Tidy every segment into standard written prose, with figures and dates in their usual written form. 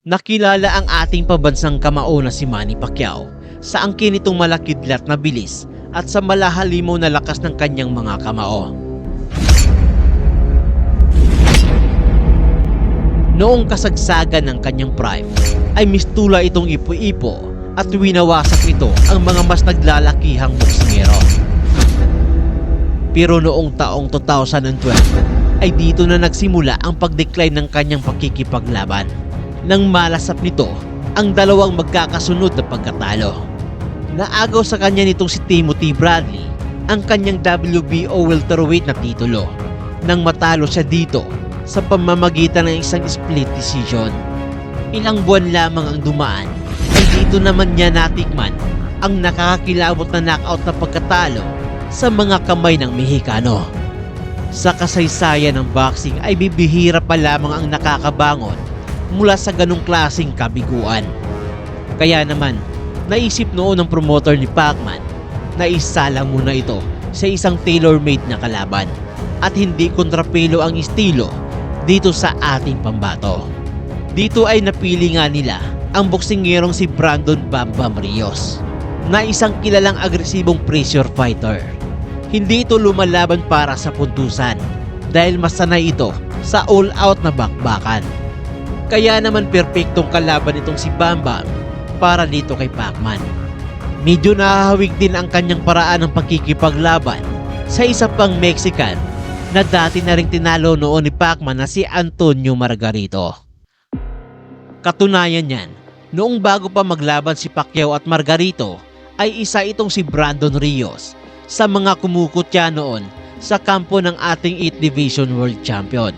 Nakilala ang ating pabansang kamao na si Manny Pacquiao sa angkin nitong malakidlat na bilis at sa malahalimaw na lakas ng kanyang mga kamao. Noong kasagsagan ng kanyang prime ay mistula itong ipo-ipo at winawasak nito ang mga mas naglalakihang boksingero. Pero noong taong 2012 ay dito na nagsimula ang pag-decline ng kanyang pakikipaglaban. Nang malasap nito ang dalawang magkakasunod na pagkatalo. Naagaw sa kanya nitong si Timothy Bradley ang kanyang WBO welterweight na titulo nang matalo siya dito sa pamamagitan ng isang split decision. Ilang buwan lamang ang dumaan ay dito naman niya natikman ang nakakakilabot na knockout na pagkatalo sa mga kamay ng Mexicano. Sa kasaysayan ng boxing ay bibihira pa lamang ang nakakabangon mula sa ganong klaseng kabiguan. Kaya naman, naisip noon ng promoter ni Pacman na isalang muna ito sa isang tailor-made na kalaban at hindi kontrapelo ang estilo dito sa ating pambato. Dito ay napili nga nila ang boksingerong si Brandon Bam Bam Rios na isang kilalang agresibong pressure fighter. Hindi ito lumalaban para sa puntusan dahil masanay ito sa all-out na bakbakan. Kaya naman perpektong kalaban itong si Bam Bam para dito kay Pacman. Medyo nahahawig din ang kanyang paraan ng pagkikipaglaban sa isa pang Mexican na dati na ring tinalo noon ni Pacman na si Antonio Margarito. Katunayan niyan, noong bago pa maglaban si Pacquiao at Margarito ay isa itong si Brandon Rios sa mga kumukutya noon sa kampo ng ating 8th Division World Champion.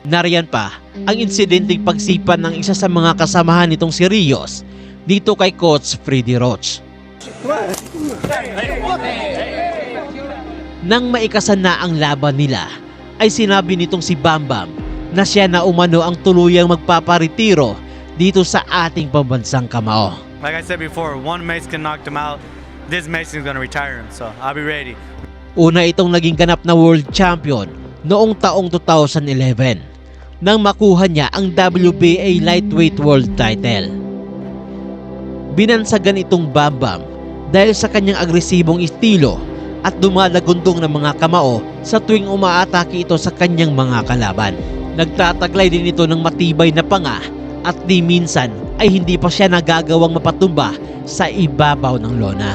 Nariyan pa ang insidenteng pagsipan ng isa sa mga kasamahan nitong si Rios dito kay Coach Freddie Roach. Nang maikasan na ang laban nila, ay sinabi nitong si Bam Bam na siya na umano ang tuluyang magpaparetiro dito sa ating pambansang kamao. Like I said before, one Mexican knocked him out. This Mexican's gonna retire him, so I'll be ready. Una itong naging ganap na world champion noong taong 2011 nang makuha niya ang WBA lightweight world title. Binansagan itong Bam Bam dahil sa kanyang agresibong estilo at dumalagundong ng mga kamao sa tuwing umaatake ito sa kanyang mga kalaban. Nagtataglay din ito ng matibay na panga at di minsan ay hindi pa siya nagagawang mapatumba sa ibabaw ng lona.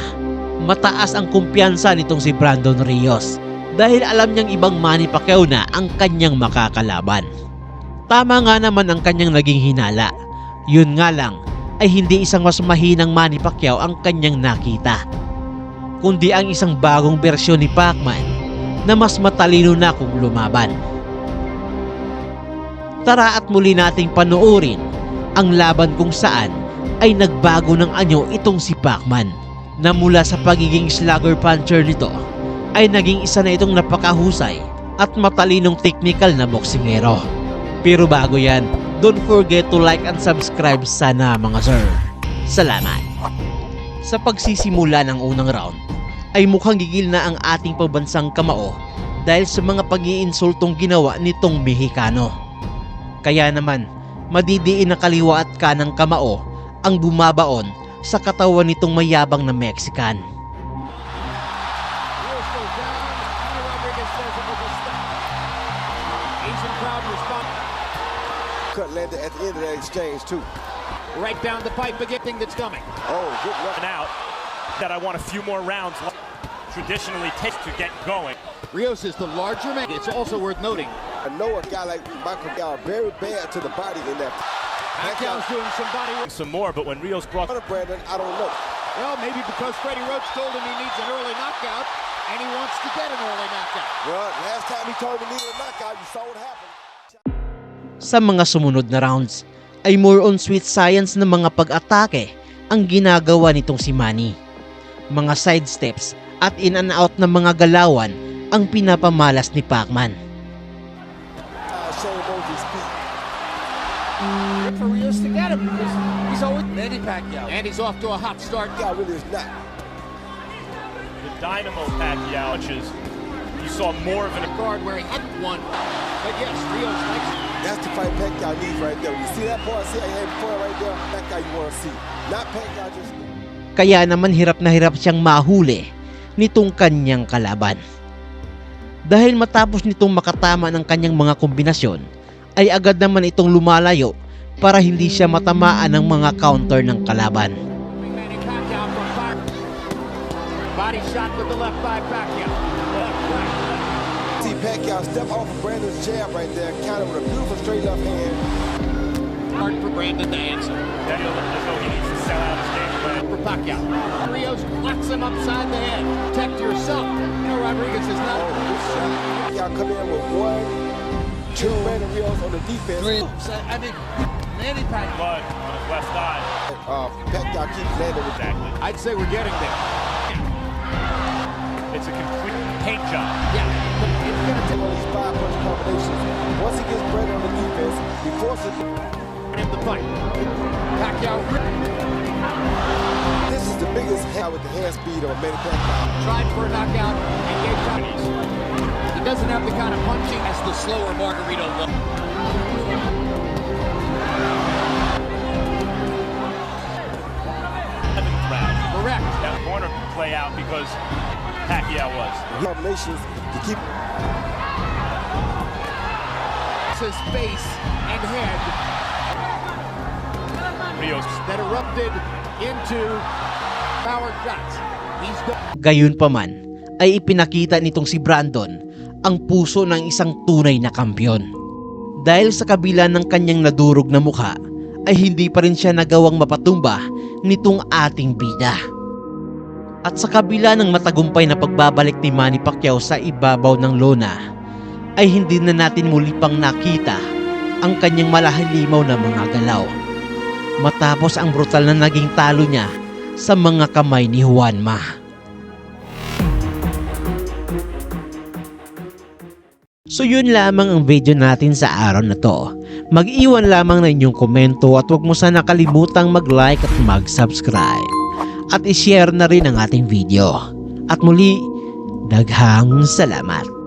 Mataas ang kumpiyansa nitong si Brandon Rios dahil alam niyang ibang Manny Pacquiao na ang kanyang makakalaban. Tama nga naman ang kanyang naging hinala. Yun nga lang ay hindi isang mas mahinang Manny Pacquiao ang kanyang nakita, kundi ang isang bagong bersyon ni Pacman na mas matalino na kung lumaban. Tara at muli nating panoorin ang laban kung saan ay nagbago ng anyo itong si Pacman na mula sa pagiging slugger puncher nito ay naging isa na itong napakahusay at matalinong technical na boksingero. Pero bago yan, don't forget to like and subscribe sana mga sir. Salamat! Sa pagsisimula ng unang round ay mukhang gigil na ang ating pambansang kamao dahil sa mga pag-iinsultong ginawa nitong Mexicano. Kaya naman, madidiin na kaliwa at kanang kamao ang bumabaon sa katawan nitong mayabang na Mexican. Cut landed at the end of that exchange too. Right down the pipe, a good thing that's coming. Oh, good luck. Out that I want a few more rounds traditionally takes to get going. Rios is the larger man. It's also worth noting. I know a guy like Michael got very bad to the body in that. Pacquiao's doing some body work. Some more, but when Rios brought Brandon, I don't know. Well, maybe because Freddie Roach told him he needs an early knockout, and he wants to get an early knockout. Well, last time he told me he needed a knockout, you saw what happened. Sa mga sumunod na rounds ay more on sweet science na mga pag-atake ang ginagawa nitong si Manny. Mga side steps at in and out na mga galawan ang pinapamalas ni Pacman. Show him both his feet. For Rios to get him because he's always Manny Pacquiao, and he's off to a hot start. Guy really is not. the Dynamo Pacquiao, which is you saw more of an Guard where he hadn't won, but yes, Rios likes it. fight Pacquiao needs right there. You see that point? See that point right there? Pacquiao you want to see. Not Pacquiao just... Kaya naman hirap na hirap siyang mahuli nitong kanyang kalaban. Dahil matapos nitong makatama ng kanyang mga kombinasyon, ay agad naman itong lumalayo para hindi siya matamaan ng mga counter ng kalaban. Manny Pacquiao from far. Body shot with the left by Pacquiao. Left, right, left. See Pacquiao step off of Brandon's jab right there, counter with a beautiful straight left hand. Hard for Brandon to answer. Daniel, let's go. He needs to sell out his game plan. For Pacquiao. Rios knocks him upside the head. Protect yourself. You know Rodriguez is not. Pacquiao come in with 1, 2. Brandon Rios on the defense. I mean, Manny Pacquiao. Blood on his left thigh. Pacquiao keeps landing with Exactly. I'd say we're getting there. It's a complete paint job. Yeah, but it's going to take one of these 5-punch combinations. Once he gets Brandon on the defense, he forces him to fight. Pacquiao This is the biggest hand with the hand speed of Manny Pacquiao. tried for a knockout and gave Chinese. He doesn't have the kind of punching as the slower Margarito look. Correct. That corner play out because Pacquiao was. Combinations to keep His face and head Rios. that erupted into power shots. He's Gayunpaman ay ipinakita nitong si Brandon ang puso ng isang tunay na kampiyon. Dahil sa kabila ng kanyang nadurog na mukha ay hindi pa rin siya nagawang mapatumba nitong ating bida. At sa kabila ng matagumpay na pagbabalik ni Manny Pacquiao sa ibabaw ng lona ay hindi na natin muli pang nakita ang kanyang malahalimaw na mga galaw matapos ang brutal na naging talo niya sa mga kamay ni Juanma. So yun lamang ang video natin sa araw na to. Mag-iwan lamang ng inyong komento at huwag mo sana kalimutang mag-like at mag-subscribe. At i-share na rin ang ating video. At muli, daghang salamat.